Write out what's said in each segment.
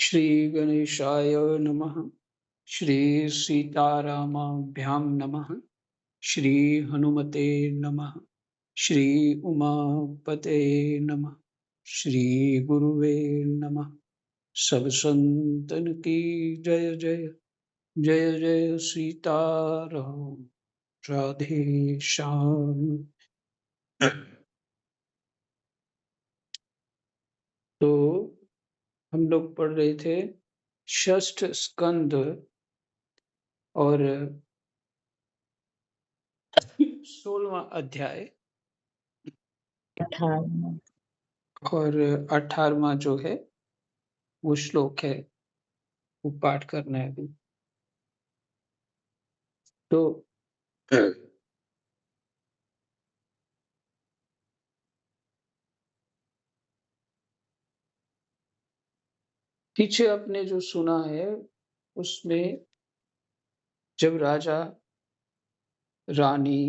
श्री गणेशाय नमः। श्री सीतारामाभ्यां नमः। श्री हनुमते नमः। श्री उमापते नमः। श्री गुरुवे नमः। सब संतन की जय जय। जय जय सीताराम। राधे श्याम। तो हम लोग पढ़ रहे थे षष्ठ स्कंद और 16वां अध्याय 18 और 18वां जो है वो श्लोक है, वो पाठ करना है अभी। तो पीछे आपने जो सुना है उसमें जब राजा रानी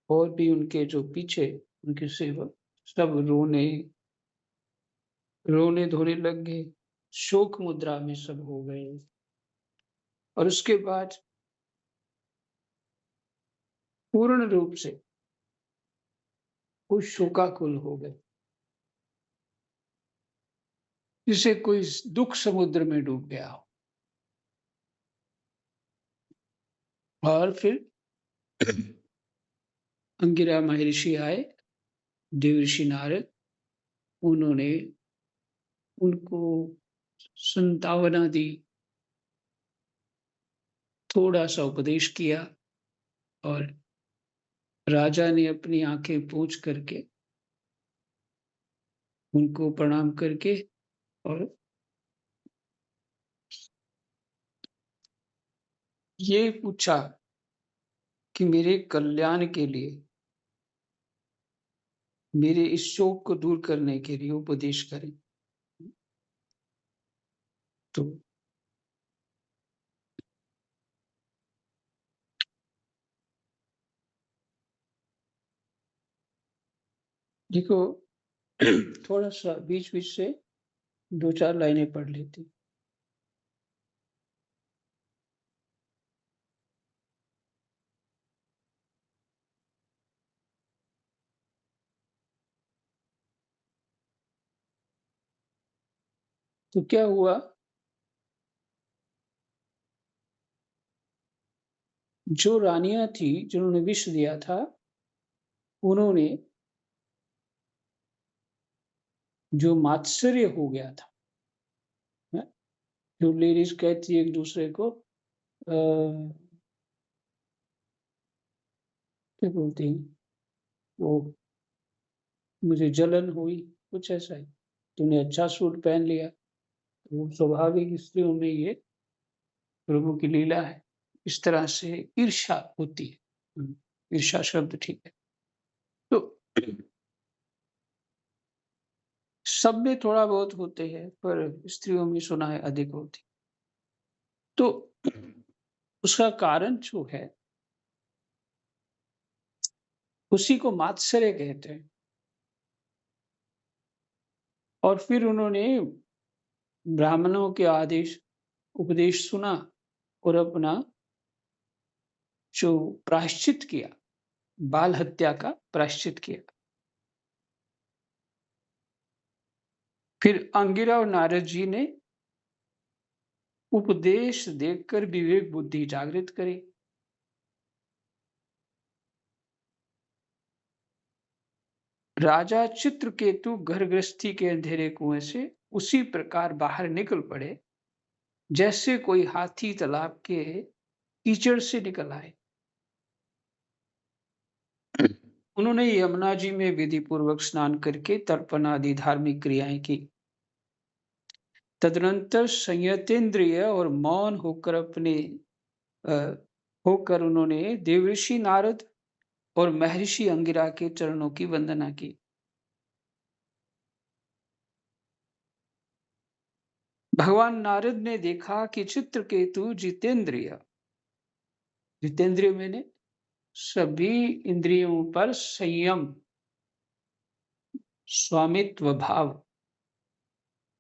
और भी उनके जो पीछे उनके सेवक सब रोने रोने धोने लग गए, शोक मुद्रा में सब हो गए। और उसके बाद पूर्ण रूप से वो शोकाकुल हो गए, जिसे कोई दुख समुद्र में डूब गया हो। और फिर अंगिरा महर्षि आए, देवर्षि नारद, उन्होंने उनको संतावना दी, थोड़ा सा उपदेश किया और राजा ने अपनी आंखें पोंछ करके उनको प्रणाम करके और ये पूछा कि मेरे कल्याण के लिए, मेरे इस शोक को दूर करने के लिए उपदेश करें। तो देखो, थोड़ा सा बीच बीच से 2-4 लाइनें पढ़ लेती। तो क्या हुआ, जो रानियां थी जिन्होंने विष दिया था, उन्होंने जो मात्सर्य हो गया था, जो लेडीज कहती है एक दूसरे को क्या बोलती हैं वो, मुझे जलन हुई, कुछ ऐसा ही, तूने अच्छा सूट पहन लिया। तो वो स्वाभाविक स्त्रियों में ये प्रभु की लीला है, इस तरह से ईर्ष्या होती है। ईर्ष्या शब्द ठीक है। तो सब में थोड़ा बहुत होते हैं, पर स्त्रियों में सुना है अधिक होती। तो उसका कारण जो है उसी को मात्सर्य कहते हैं। और फिर उन्होंने ब्राह्मणों के आदेश उपदेश सुना और अपना जो प्रायश्चित किया, बाल हत्या का प्रायश्चित किया। फिर अंगिरा और नारद जी ने उपदेश देकर विवेक बुद्धि जागृत करी। राजा चित्रकेतु घर गृहस्थी के अंधेरे कुएं से उसी प्रकार बाहर निकल पड़े, जैसे कोई हाथी तालाब के कीचड़ से निकल आए। उन्होंने यमुना जी में विधि पूर्वक स्नान करके तर्पण आदि धार्मिक क्रियाएं की। तदनंतर संयतेंद्रिय और मौन होकर होकर उन्होंने देवर्षि नारद और महर्षि अंगिरा के चरणों की वंदना की। भगवान नारद ने देखा कि चित्रकेतु जितेंद्रिय, जितेंद्रिय मैंने सभी इंद्रियों पर संयम, स्वामित्व भाव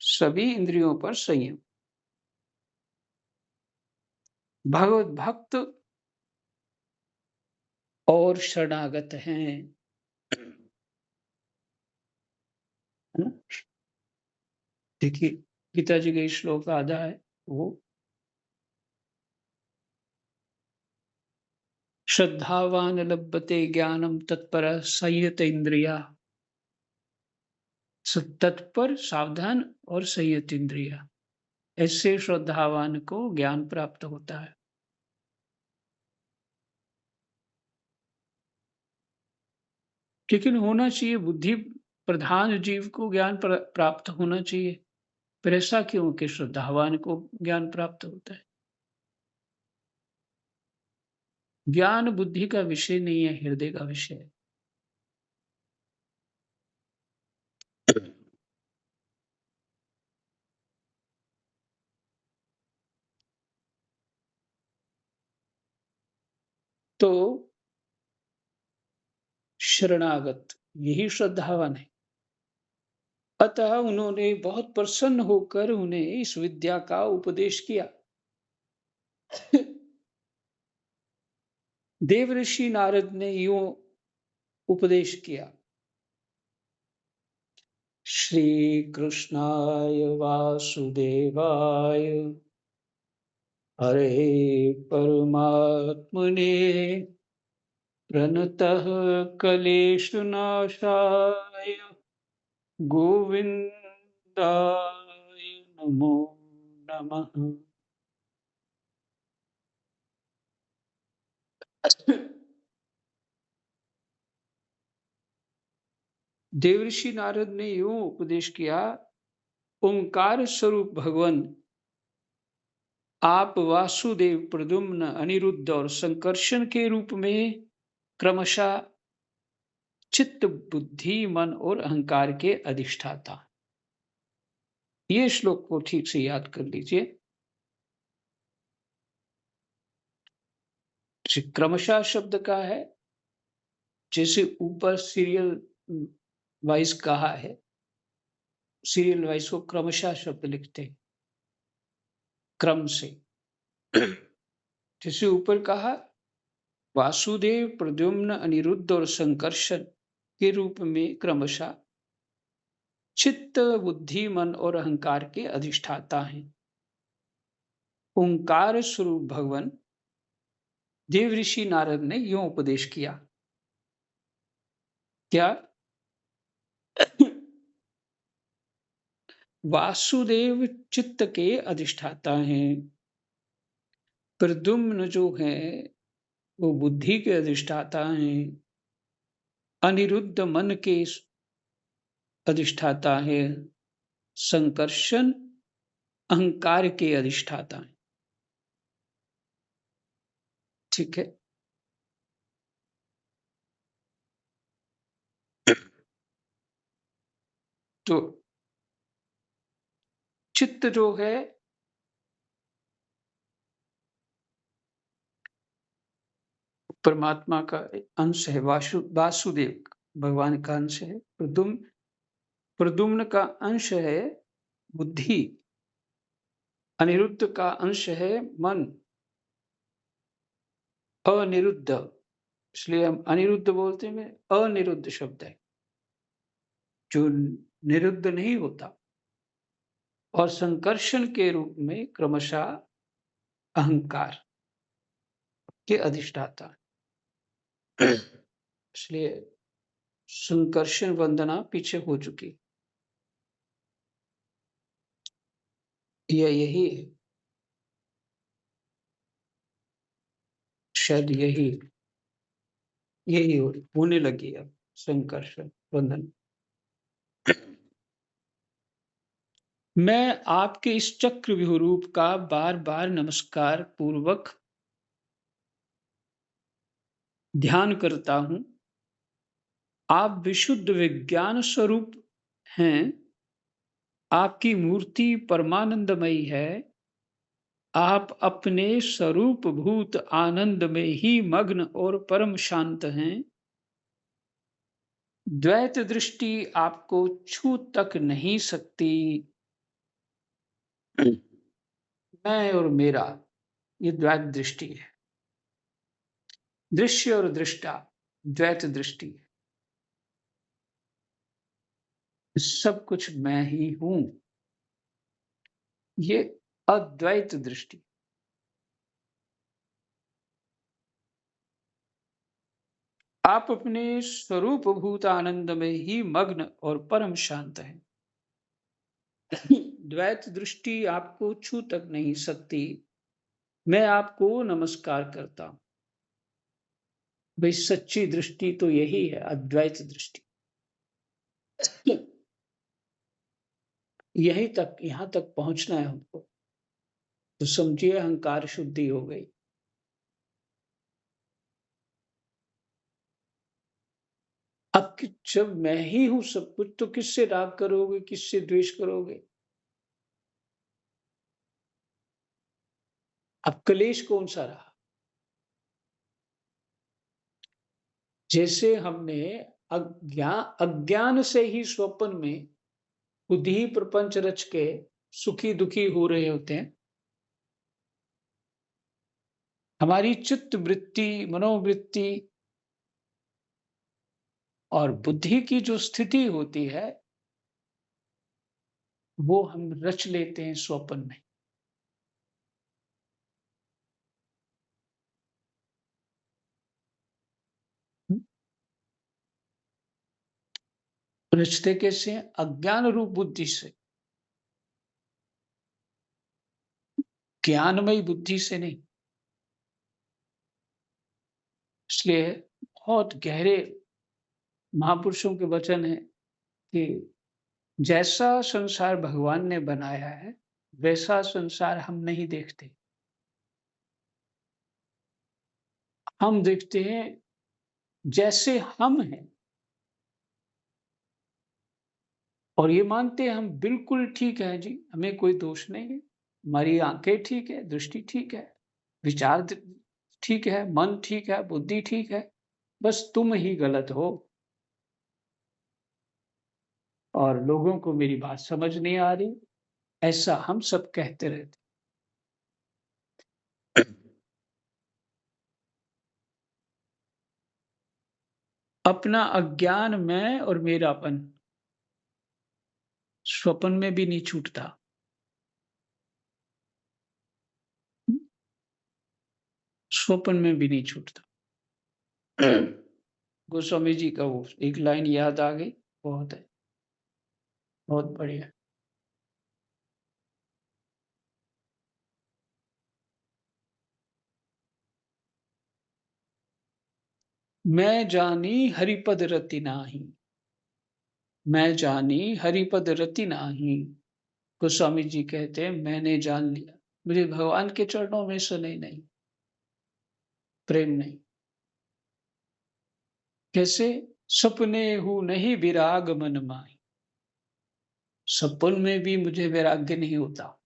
सभी इंद्रियों पर संयम। भगवत भक्त और शरणागत हैं। है ना? देखिए, गीता जी का श्लोक आधा है वो, श्रद्धावान लभते ज्ञानम तत्पर संयत इंद्रिया। तत्पर, सावधान और संयत इंद्रिया, ऐसे श्रद्धावान को ज्ञान प्राप्त होता है। लेकिन होना चाहिए, बुद्धि प्रधान जीव को ज्ञान प्राप्त होना चाहिए। फिर ऐसा क्यों कि श्रद्धावान को ज्ञान प्राप्त होता है? ज्ञान बुद्धि का विषय नहीं है, हृदय का विषय है। तो शरणागत यही श्रद्धावान है। अतः उन्होंने बहुत प्रसन्न होकर उन्हें इस विद्या का उपदेश किया। देवऋषि नारद ने यूं उपदेश किया। श्री कृष्णाय वासुदेवाय हरे परमात्मने प्रणतः क्लेशनाशाय गोविंदाय नमो नमः। देवऋषि नारद ने यूं उपदेश किया, ओंकार स्वरूप भगवान आप वासुदेव, प्रद्युम्न, अनिरुद्ध और संकर्षण के रूप में क्रमशः चित्त, बुद्धि, मन और अहंकार के अधिष्ठाता। ये श्लोक को ठीक से याद कर लीजिए। क्रमशः शब्द का है, जैसे ऊपर सीरियल वाइज कहा है, सीरियल वाइज को क्रमशः शब्द लिखते हैं, क्रम से। जैसे ऊपर कहा, वासुदेव, प्रद्युम्न, अनिरुद्ध और संकर्षण के रूप में क्रमशः चित्त, बुद्धि, मन और अहंकार के अधिष्ठाता हैं। ओंकार स्वरूप भगवान देवऋषि नारद ने यूं उपदेश किया। क्या? वासुदेव चित्त के अधिष्ठाता हैं, प्रद्युम्न जो है वो बुद्धि के अधिष्ठाता हैं, अनिरुद्ध मन के अधिष्ठाता है, संकर्षण अहंकार के अधिष्ठाता है। ठीक है। तो चित्त जो है परमात्मा का अंश है, वासुदेव भगवान का अंश है। प्रद्युम्न का अंश है बुद्धि, अनिरुद्ध का अंश है मन, अनिरुद्ध, इसलिए हम अनिरुद्ध बोलते हैं, अनिरुद्ध शब्द है जो निरुद्ध नहीं होता। और संकर्षण के रूप में क्रमशः अहंकार के अधिष्ठाता। इसलिए संकर्षण वंदना पीछे हो चुकी, यही है, शायद यही होने लगी अब संकर्षण वंदन। मैं आपके इस चक्रव्यूह रूप का बार बार नमस्कार पूर्वक ध्यान करता हूं। आप विशुद्ध विज्ञान स्वरूप हैं, आपकी मूर्ति परमानंदमयी है, आप अपने स्वरूप भूत आनंद में ही मग्न और परम शांत हैं। द्वैत दृष्टि आपको छू तक नहीं सकती। मैं और मेरा, ये द्वैत दृष्टि है। दृश्य और दृष्टा, द्वैत दृष्टि है। सब कुछ मैं ही हूं, ये अद्वैत दृष्टि। आप अपने स्वरूप भूत आनंद में ही मग्न और परम शांत हैं। द्वैत दृष्टि आपको छू तक नहीं सकती। मैं आपको नमस्कार करता हूं। भाई सच्ची दृष्टि तो यही है, अद्वैत दृष्टि। यहीं तक, यहां तक पहुंचना है हमको। तो समझिए अहंकार शुद्धि हो गई। अब जब मैं ही हूं सब कुछ, तो किससे राग करोगे, किससे द्वेष करोगे? अब क्लेश कौन सा रहा? जैसे हमने अज्ञान से ही स्वप्न में खुद ही प्रपंच रच के सुखी दुखी हो रहे होते हैं। हमारी चित्त वृत्ति, मनोवृत्ति और बुद्धि की जो स्थिति होती है, वो हम रच लेते हैं स्वप्न में। रचते कैसे हैं? अज्ञान रूप बुद्धि से, ज्ञानमयी बुद्धि से नहीं। इसलिए बहुत गहरे महापुरुषों के वचन है कि जैसा संसार भगवान ने बनाया है, वैसा संसार हम नहीं देखते। हम देखते हैं जैसे हम हैं, और ये मानते हैं हम बिल्कुल ठीक है जी, हमें कोई दोष नहीं है। हमारी आंखें ठीक है, दृष्टि ठीक है, विचार ठीक है, मन ठीक है, बुद्धि ठीक है, बस तुम ही गलत हो। और लोगों को मेरी बात समझ नहीं आ रही, ऐसा हम सब कहते रहते। अपना अज्ञान, मैं और मेरापन स्वप्न में भी नहीं छूटता। स्वप्न में भी नहीं छूटता। गोस्वामी जी का वो एक लाइन याद आ गई, बहुत है, बहुत बढ़िया। मैं जानी हरिपद रति नाही, मैं जानी हरिपद रति नाही। गोस्वामी जी कहते हैं मैंने जान लिया, मुझे भगवान के चरणों में स्नेह नहीं, प्रेम नहीं। कैसे? सपने हूं नहीं विराग मन माही। सपन में भी मुझे वैराग्य नहीं होता।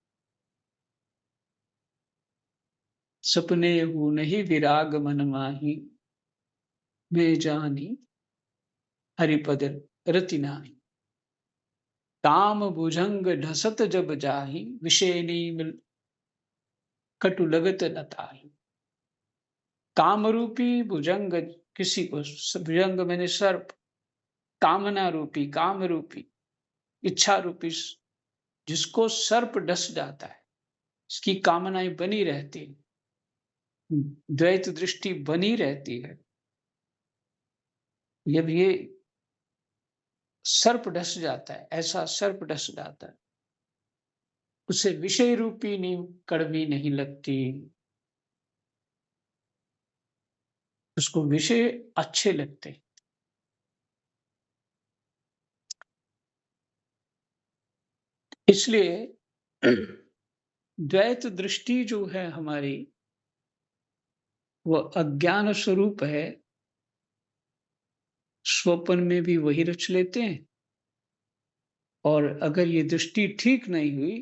सपने हूं नहीं विराग मन माही, मैं जानी हरिपद रति नाही। काम भुजंग ढसत जब जाही, विषय नीम कटु लगत न ताही। काम रूपी भुजंग, किसी को भुजंग मैंने सर्प, कामना रूपी, काम रूपी, इच्छा रूपी, जिसको सर्प डस जाता है, इसकी कामनाएं बनी रहती है, द्वैत दृष्टि बनी रहती है। जब ये सर्प डस जाता है, ऐसा सर्प डस जाता है, उसे विषय रूपी नींव कड़वी नहीं लगती, उसको विषय अच्छे लगते। इसलिए द्वैत दृष्टि जो है हमारी, वो अज्ञान स्वरूप है। स्वप्न में भी वही रच लेते हैं, और अगर ये दृष्टि ठीक नहीं हुई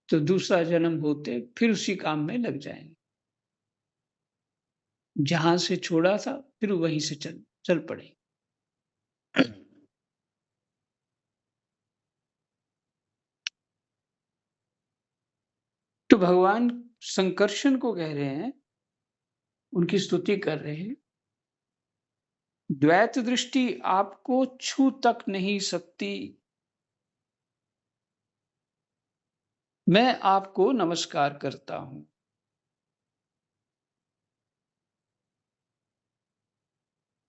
तो दूसरा जन्म होते फिर उसी काम में लग जाएंगे। जहां से छोड़ा था फिर वहीं से चल पड़े। तो भगवान संकर्षण को कह रहे हैं, उनकी स्तुति कर रहे हैं, द्वैत दृष्टि आपको छू तक नहीं सकती, मैं आपको नमस्कार करता हूं।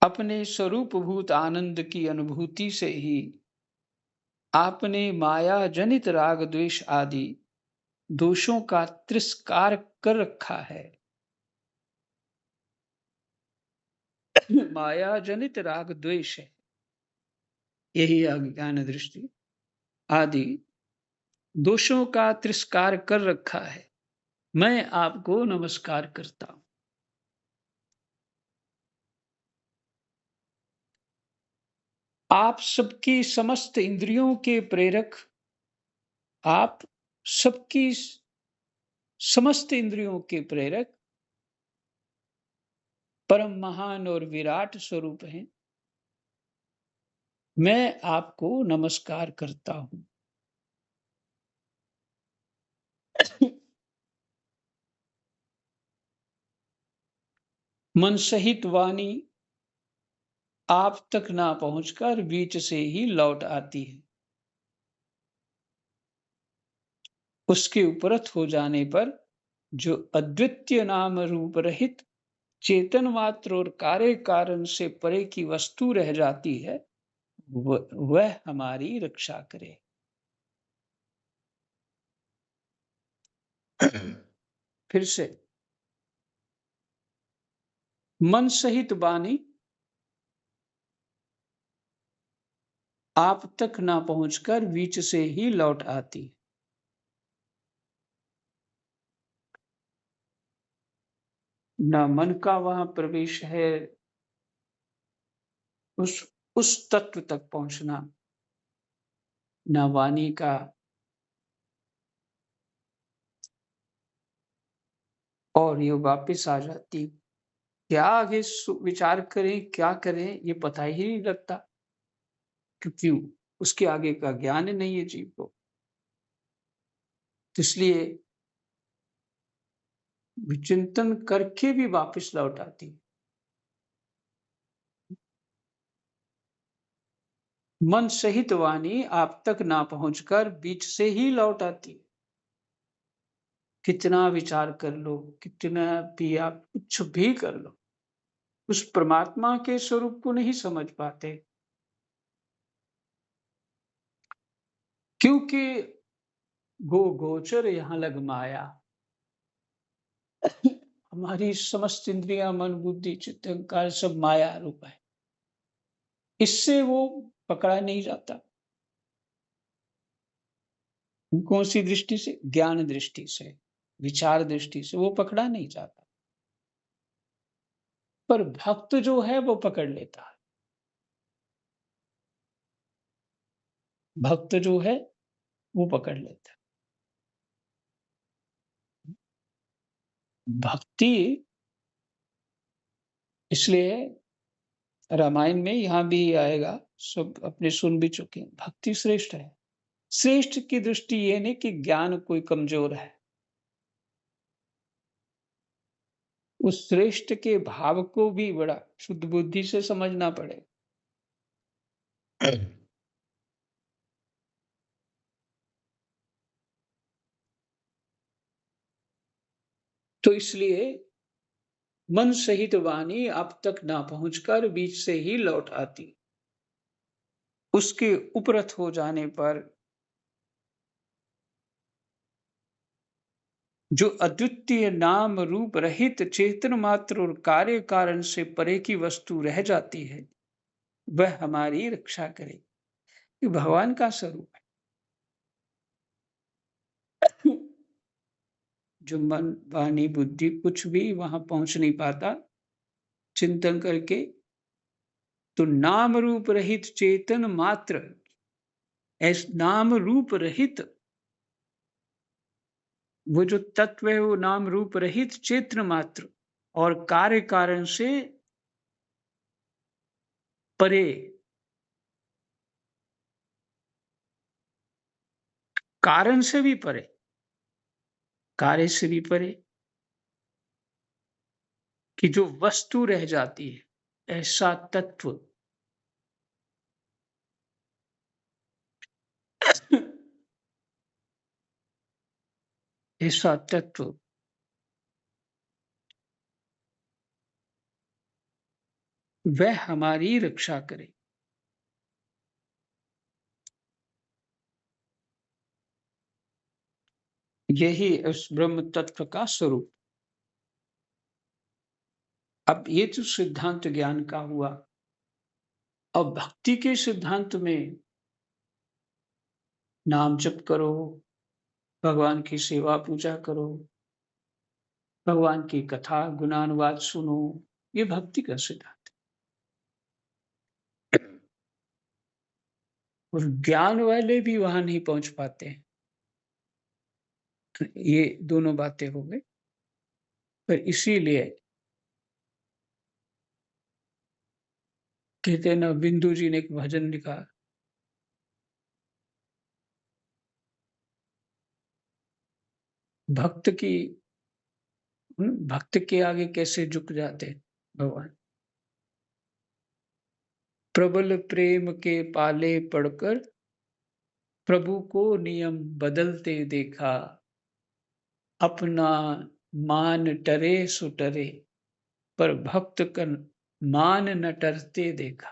अपने स्वरूपभूत आनंद की अनुभूति से ही आपने माया जनित राग द्वेष आदि दोषों का तिरस्कार कर रखा है। माया जनित राग द्वेष है, यही अज्ञान दृष्टि आदि दोषों का तिरस्कार कर रखा है। मैं आपको नमस्कार करता हूं। आप सबकी समस्त इंद्रियों के प्रेरक, आप सबकी समस्त इंद्रियों के प्रेरक, परम महान और विराट स्वरूप हैं। मैं आपको नमस्कार करता हूं। मन सहित वाणी आप तक ना पहुंचकर बीच से ही लौट आती है। उसके उपरत हो जाने पर जो अद्वितीय नाम रूप रहित चेतन मात्र और कार्य कारण से परे की वस्तु रह जाती है, वह हमारी रक्षा करे। फिर से, मन सहित वाणी आप तक ना पहुंचकर बीच से ही लौट आती। न मन का वहां प्रवेश है, उस तत्व तक पहुंचना, न वाणी का, और ये वापिस आ जाती। क्या आगे विचार करें, क्या करें, ये पता ही नहीं लगता, क्योंकि उसके आगे का ज्ञान नहीं है जीव को। तो इसलिए विचिंतन करके भी वापस लौट आती। मन सहित वाणी आप तक ना पहुंचकर बीच से ही लौट आती। कितना विचार कर लो, कितना भी आप कुछ भी कर लो, उस परमात्मा के स्वरूप को नहीं समझ पाते, क्योंकि गोचर यहाँ लग माया। हमारी समस्त इंद्रियां, मन बुद्धि चित्त अहंकार सब माया रूप है, इससे वो पकड़ा नहीं जाता। कौन सी दृष्टि से? ज्ञान दृष्टि से, विचार दृष्टि से वो पकड़ा नहीं जाता। पर भक्त जो है वो पकड़ लेता है। भक्त जो है वो पकड़ लेता है। भक्ति, इसलिए रामायण में यहां भी आएगा, सब अपने सुन भी चुके हैं, भक्ति श्रेष्ठ है। श्रेष्ठ की दृष्टि ये नहीं कि ज्ञान कोई कमजोर है, उस श्रेष्ठ के भाव को भी बड़ा शुद्ध बुद्धि से समझना पड़े। तो इसलिए मन सहित वाणी आप तक ना पहुंचकर बीच से ही लौट आती। उसके उपरत हो जाने पर जो अद्वितीय नाम रूप रहित चेतन मात्र और कार्य कारण से परे की वस्तु रह जाती है, वह हमारी रक्षा करे। ये भगवान का स्वरूप है। जो मन वाणी बुद्धि कुछ भी वहां पहुंच नहीं पाता चिंतन करके, तो नाम रूप रहित चेतन मात्र, नाम रूप रहित वो जो तत्व है वो नाम रूप रहित चेतन मात्र और कार्य कारण से परे, कारण से भी परे, कार्य से भी परे कि जो वस्तु रह जाती है, ऐसा तत्व ऐसा तत्व वह हमारी रक्षा करे। यही उस ब्रह्म तत्व का स्वरूप। अब ये तो सिद्धांत ज्ञान का हुआ। अब भक्ति के सिद्धांत में नाम जप करो, भगवान की सेवा पूजा करो, भगवान की कथा गुणानुवाद सुनो, ये भक्ति का सिद्धांत है। और ज्ञान वाले भी वहां नहीं पहुंच पाते हैं। ये दोनों बातें हो गई। पर इसीलिए कहते हैं ना, बिंदु जी ने एक भजन लिखा, भक्त की भक्त के आगे कैसे झुक जाते हैं भगवान। प्रबल प्रेम के पाले पड़कर प्रभु को नियम बदलते देखा, अपना मान टरे सुटरे पर भक्त का मान न टरते देखा।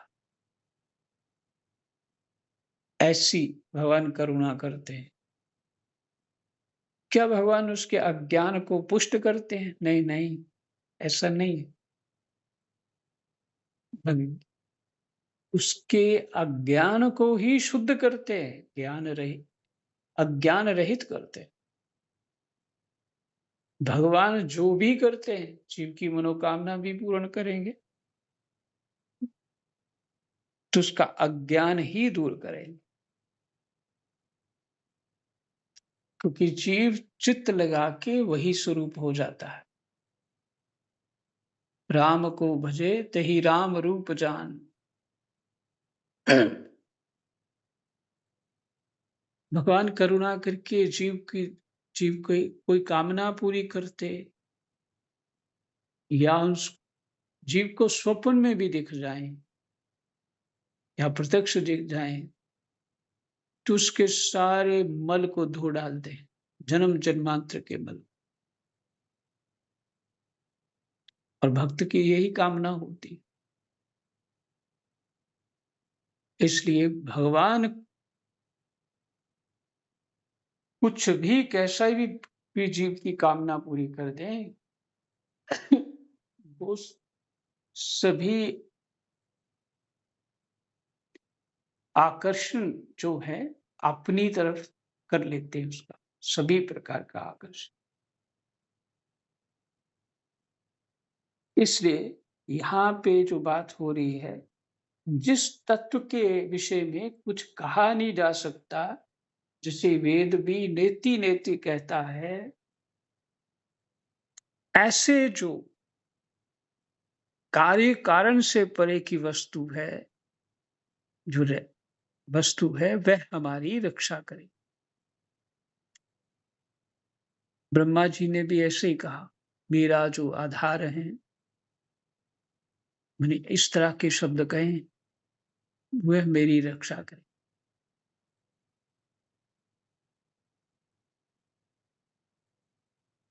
ऐसी भगवान करुणा करते हैं। क्या भगवान उसके अज्ञान को पुष्ट करते हैं? नहीं नहीं, ऐसा नहीं है। उसके अज्ञान को ही शुद्ध करते हैं, ज्ञान रहित अज्ञान रहित करते हैं। भगवान जो भी करते हैं, जीव की मनोकामना भी पूर्ण करेंगे, तो उसका अज्ञान ही दूर करेंगे। क्योंकि जीव चित्त लगा के वही स्वरूप हो जाता है। राम को भजे तही राम रूप जान। भगवान करुणा करके जीव की कोई कामना पूरी करते, या उस जीव को स्वप्न में भी दिख जाए या प्रत्यक्ष दिख जाए, तो उसके सारे मल को धो डालते, जन्म जन्मांतर के मल। और भक्त की यही कामना होती। इसलिए भगवान कुछ भी कैसा भी जीव की कामना पूरी कर दें, वो सभी आकर्षण जो है अपनी तरफ कर लेते हैं, उसका सभी प्रकार का आकर्षण। इसलिए यहाँ पे जो बात हो रही है, जिस तत्व के विषय में कुछ कहा नहीं जा सकता, जिसे वेद भी नेति नेति कहता है, ऐसे जो कार्य कारण से परे की वस्तु है, जो वस्तु है, वह हमारी रक्षा करे। ब्रह्मा जी ने भी ऐसे ही कहा, मेरा जो आधार है, मैंने इस तरह के शब्द कहे, वह मेरी रक्षा करे।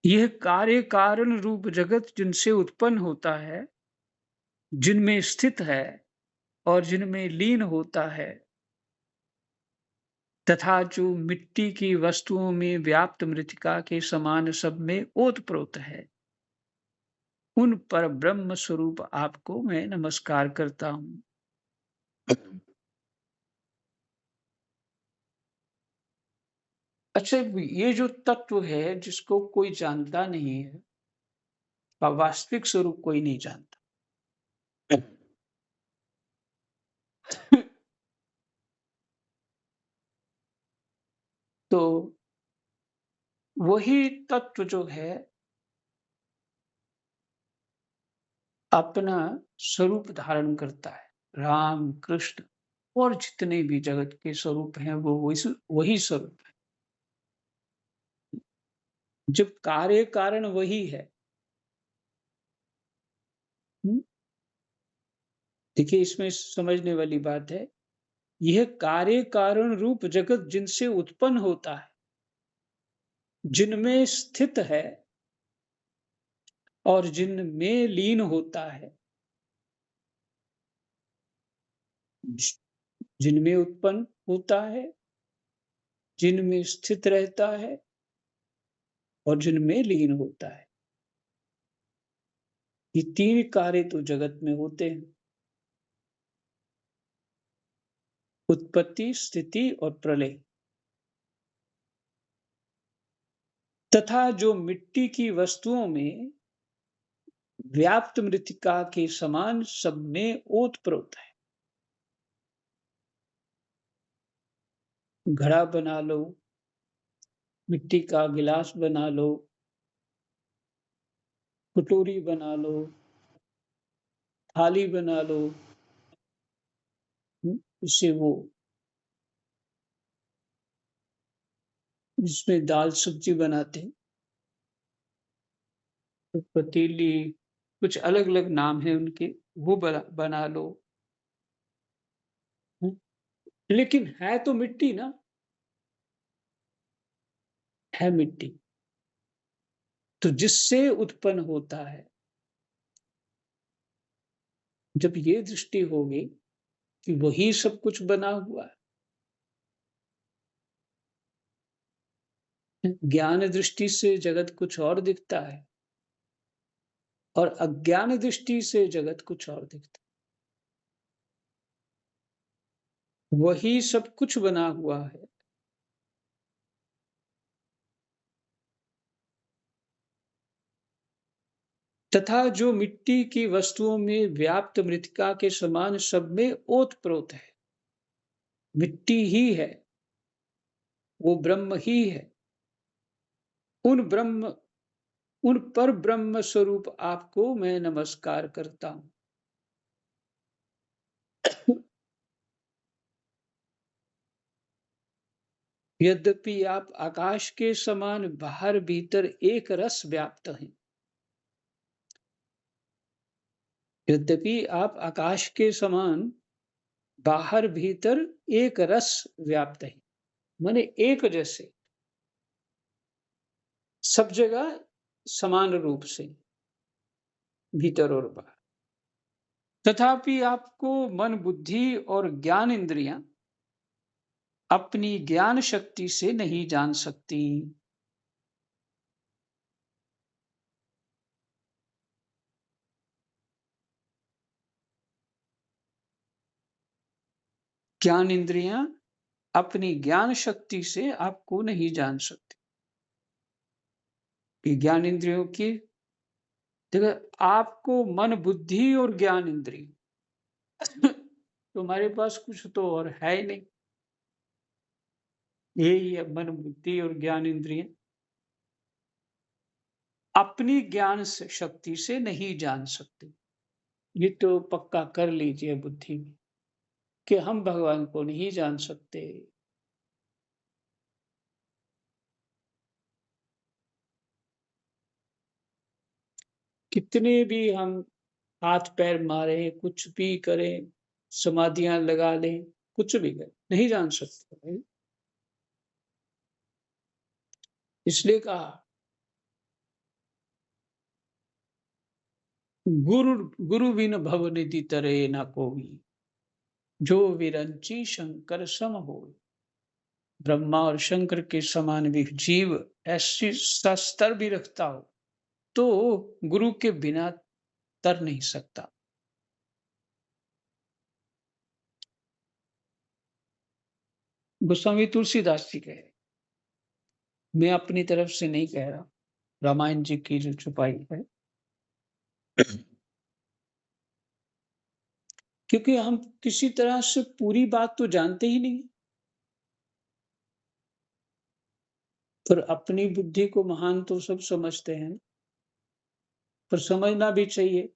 यह कार्य कारण रूप जगत जिनसे उत्पन्न होता है, जिनमें स्थित है और जिनमें लीन होता है, तथा जो मिट्टी की वस्तुओं में व्याप्त मृतिका के समान सब में ओतप्रोत है, उन पर ब्रह्म स्वरूप आपको मैं नमस्कार करता हूं। अच्छा, ये जो तत्व है जिसको कोई जानता नहीं है, का वास्तविक स्वरूप कोई नहीं जानता। तो वही तत्व जो है अपना स्वरूप धारण करता है। राम कृष्ण और जितने भी जगत के स्वरूप हैं, वो वही स्वरूप है। जब कार्य कारण वही है। देखिए, इसमें समझने वाली बात है, यह कार्य कारण रूप जगत जिनसे उत्पन्न होता है, जिनमें स्थित है और जिनमें लीन होता है, जिनमें उत्पन्न होता है, जिनमें स्थित रहता है और जिनमें लीन होता है, ये तीन कार्य तो जगत में होते हैं। उत्पत्ति, स्थिति और प्रलय। तथा जो मिट्टी की वस्तुओं में व्याप्त मृत्तिका के समान सब में ओतप्रोत है। घड़ा बना लो, मिट्टी का गिलास बना लो, कटोरी बना लो, थाली बना लो, इससे वो जिसमें दाल सब्जी बनाते हैं, तो पतीली, कुछ अलग अलग नाम है उनके, वो बना लो। लेकिन है तो मिट्टी ना, है मिट्टी। तो जिससे उत्पन्न होता है, जब ये दृष्टि होगी कि वही सब कुछ बना हुआ है, ज्ञान दृष्टि से जगत कुछ और दिखता है और अज्ञान दृष्टि से जगत कुछ और दिखता है। वही सब कुछ बना हुआ है। तथा जो मिट्टी की वस्तुओं में व्याप्त मृत्तिका के समान सब में ओतप्रोत है, मिट्टी ही है, वो ब्रह्म ही है। उन ब्रह्म उन पर ब्रह्म स्वरूप आपको मैं नमस्कार करता हूं। यद्यपि आप आकाश के समान बाहर भीतर एक रस व्याप्त हैं, यद्यपि आप आकाश के समान बाहर भीतर एक रस व्याप्त है, माने एक जैसे सब जगह समान रूप से भीतर और बाहर। तथापि आपको मन, बुद्धि और ज्ञान इंद्रियां अपनी ज्ञान शक्ति से नहीं जान सकती। ज्ञान इंद्रियां अपनी ज्ञान शक्ति से आपको नहीं जान सकती। ये ज्ञान इंद्रियों की, देखो, आपको मन, बुद्धि और ज्ञान इंद्रिय तुम्हारे पास कुछ तो और है ही नहीं, यही है मन, बुद्धि और ज्ञान इंद्रिय। अपनी ज्ञान से शक्ति से नहीं जान सकते। ये तो पक्का कर लीजिए बुद्धि में कि हम भगवान को नहीं जान सकते। कितने भी हम हाथ पैर मारे, कुछ भी करें, समाधियां लगा लें, कुछ भी करें, नहीं जान सकते भाई। इसलिए कहा, गुरु गुरु बिन भव निधि तरे न कोई, जो विरंची शंकर सम हो। ब्रह्मा और शंकर के समान भी जीव ऐसी सा स्तर भी रखता हो तो गुरु के बिना तर नहीं सकता। गोस्वामी तुलसीदास जी कहे, मैं अपनी तरफ से नहीं कह रहा, रामायण जी की जो छुपाई है। क्योंकि हम किसी तरह से पूरी बात तो जानते ही नहीं, पर अपनी बुद्धि को महान तो सब समझते हैं, पर समझना भी चाहिए,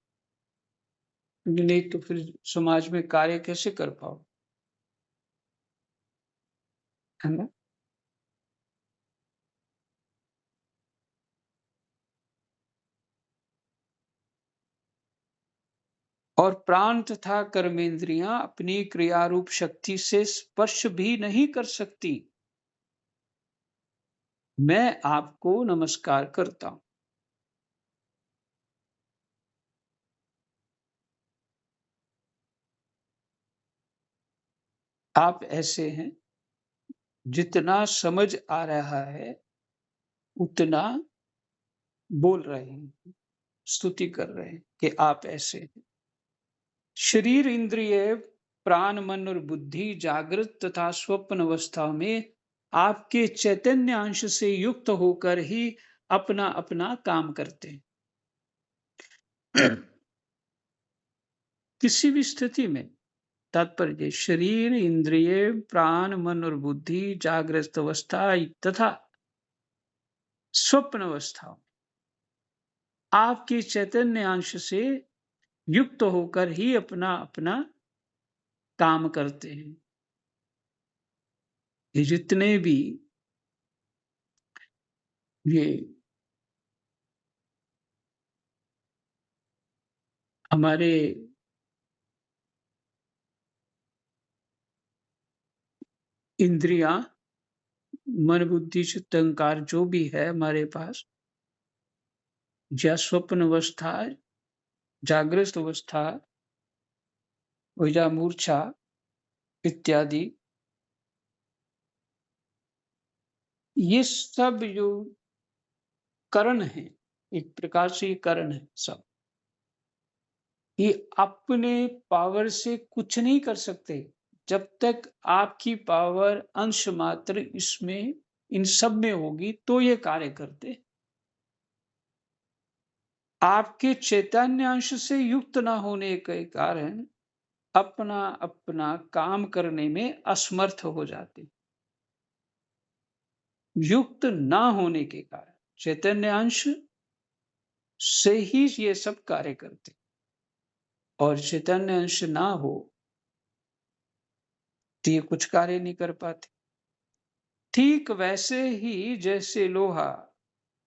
नहीं तो फिर समाज में कार्य कैसे कर पाओ, है ना। और प्राण तथा कर्मेंद्रियां अपनी क्रियारूप शक्ति से स्पर्श भी नहीं कर सकती। मैं आपको नमस्कार करता हूं। आप ऐसे हैं, जितना समझ आ रहा है उतना बोल रहे हैं, स्तुति कर रहे हैं कि आप ऐसे हैं। शरीर, इंद्रिय, प्राण, मन और बुद्धि जागृत तथा स्वप्न अवस्था में आपके चैतन्य अंश से युक्त होकर ही अपना अपना काम करते हैं। किसी भी स्थिति में तात्पर्य शरीर, इंद्रिय, प्राण, मन और बुद्धि जागृत अवस्था तथा स्वप्न अवस्था आपके चैतन्य अंश से युक्त होकर ही अपना अपना काम करते हैं। ये जितने भी ये हमारे इंद्रियां, मन, बुद्धि, चित्त, अहंकार जो भी है हमारे पास, या स्वप्न अवस्था, जागृत अवस्था, या मूर्छा इत्यादि, ये सब जो करण है, एक प्रकार से ये करण है सब, ये अपने पावर से कुछ नहीं कर सकते जब तक आपकी पावर अंश मात्र इसमें इन सब में होगी तो ये कार्य करते। आपके चैतन्य अंश से युक्त ना होने के कारण अपना अपना काम करने में असमर्थ हो जाते। युक्त ना होने के कारण चैतन्य अंश से ही ये सब कार्य करते, और चैतन्य अंश ना हो तो ये कुछ कार्य नहीं कर पाते। ठीक वैसे ही जैसे लोहा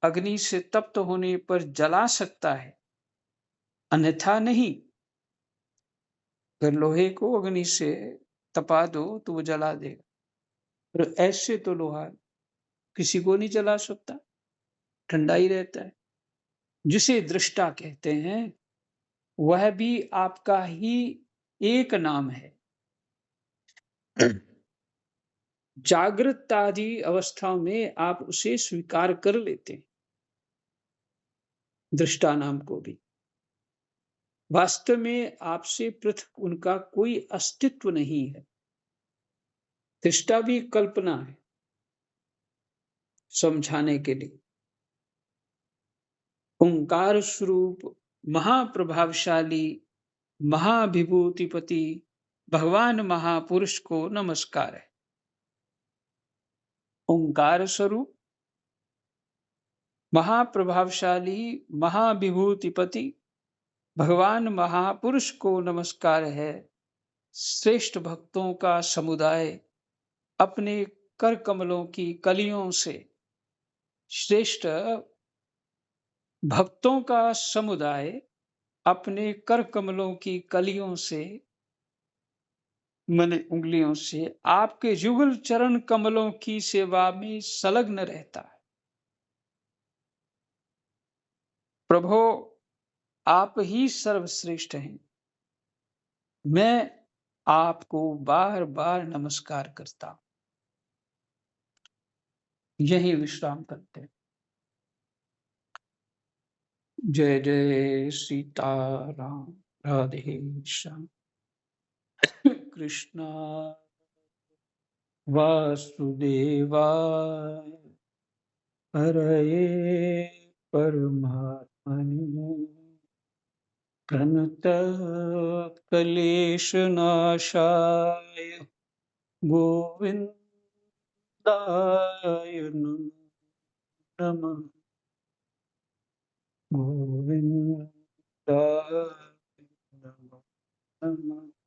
अग्नि से तप्त होने पर जला सकता है, अन्यथा नहीं। अगर लोहे को अग्नि से तपा दो तो वो जला देगा, पर ऐसे तो लोहा किसी को नहीं जला सकता, ठंडा ही रहता है। जिसे दृष्टा कहते हैं वह भी आपका ही एक नाम है। जागृत आदि अवस्था में आप उसे स्वीकार कर लेते हैं, दृष्टा नाम को भी। वास्तव में आपसे पृथक उनका कोई अस्तित्व नहीं है। दृष्टा भी कल्पना है समझाने के लिए। ओंकार स्वरूप महाप्रभावशाली महाभिभूतिपति भगवान महापुरुष को नमस्कार है। ओंकार स्वरूप महाप्रभावशाली महाविभूतिपति भगवान महापुरुष को नमस्कार है। श्रेष्ठ भक्तों का समुदाय अपने कर कमलों की कलियों से, श्रेष्ठ भक्तों का समुदाय अपने कर कमलों की कलियों से, माने उंगलियों से आपके युगल चरण कमलों की सेवा में संलग्न रहता है। प्रभो, आप ही सर्वश्रेष्ठ हैं। मैं आपको बार बार नमस्कार करता हूं। यही विश्राम करते हैं। जय जय सीताराम, राधे श्याम। कृष्णा वासुदेवाय, हरये परमात्मने, प्रणत क्लेशनाशाय गोविन्दाय नमः। गोविन्दाय नमः।